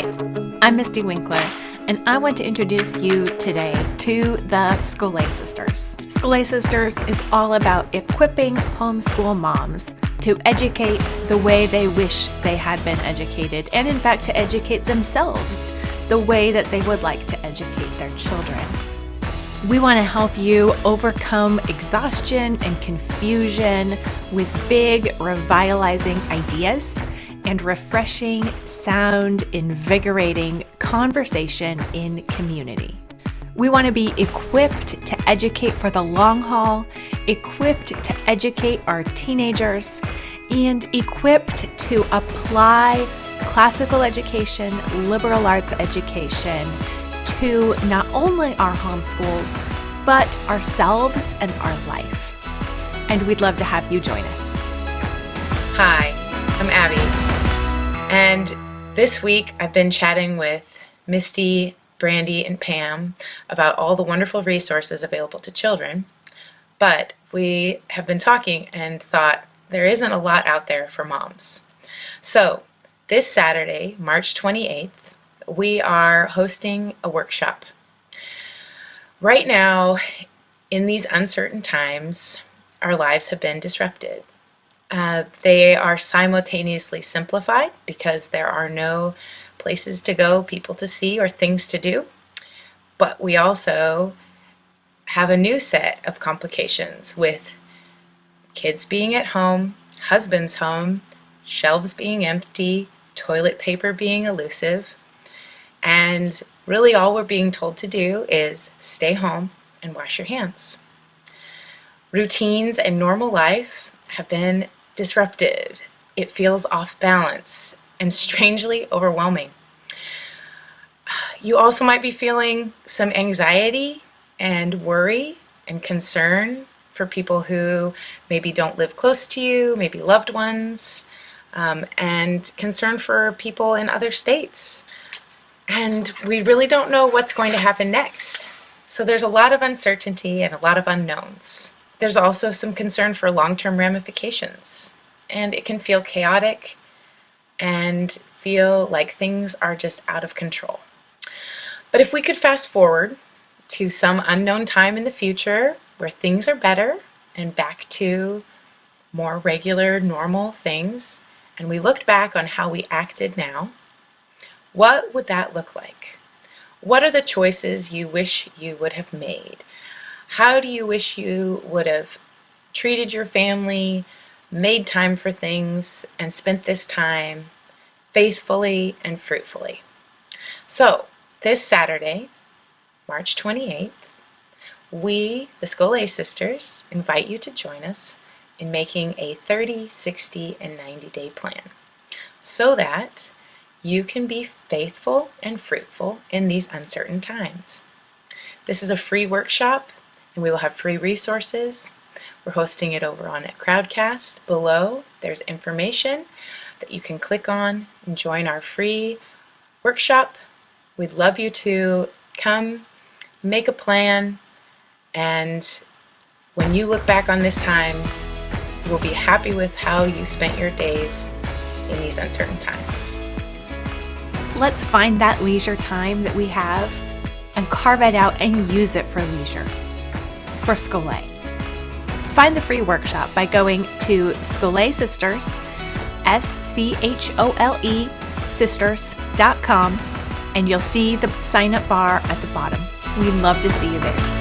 Hi, I'm Misty Winkler, and I want to introduce you today to the School Sisters. School Sisters is all about equipping homeschool moms to educate the way they wish they had been educated, and in fact to educate themselves the way that they would like to educate their children. We want to help you overcome exhaustion and confusion with big, revitalizing ideas and refreshing, sound, invigorating conversation in community. We want to be equipped to educate for the long haul, equipped to educate our teenagers, and equipped to apply classical education, liberal arts education to not only our homeschools, but ourselves and our life. And we'd love to have you join us. Hi, I'm Abby. And this week I've been chatting with Misty, Brandy, and Pam about all the wonderful resources available to children. But we have been talking and thought there isn't a lot out there for moms. So this Saturday, March 28th, we are hosting a workshop. Right now, in these uncertain times, our lives have been disrupted. They are simultaneously simplified because there are no places to go, people to see, or things to do. But we also have a new set of complications with kids being at home, husbands home, shelves being empty, toilet paper being elusive, and really all we're being told to do is stay home and wash your hands. Routines and normal life have been disrupted. It feels off balance and strangely overwhelming. You also might be feeling some anxiety and worry and concern for people who maybe don't live close to you, maybe loved ones, and concern for people in other states. And we really don't know what's going to happen next. So there's a lot of uncertainty and a lot of unknowns. There's also some concern for long-term ramifications, and it can feel chaotic and feel like things are just out of control. But if we could fast forward to some unknown time in the future where things are better and back to more regular, normal things, and we looked back on how we acted now, what would that look like? What are the choices you wish you would have made? How do you wish you would have treated your family, made time for things, and spent this time faithfully and fruitfully? So, this Saturday, March 28th, we, the School Sisters, invite you to join us in making a 30, 60, and 90-day plan so that you can be faithful and fruitful in these uncertain times. This is a free workshop, and we will have free resources. We're hosting it over on Crowdcast. Below, there's information that you can click on and join our free workshop. We'd love you to come, make a plan, and when you look back on this time, you'll be happy with how you spent your days in these uncertain times. Let's find that leisure time that we have and carve it out and use it for leisure, for School. Find the free workshop by going to School Sisters, SCHOLE, sisters.com, and you'll see the sign-up bar at the bottom. We'd love to see you there.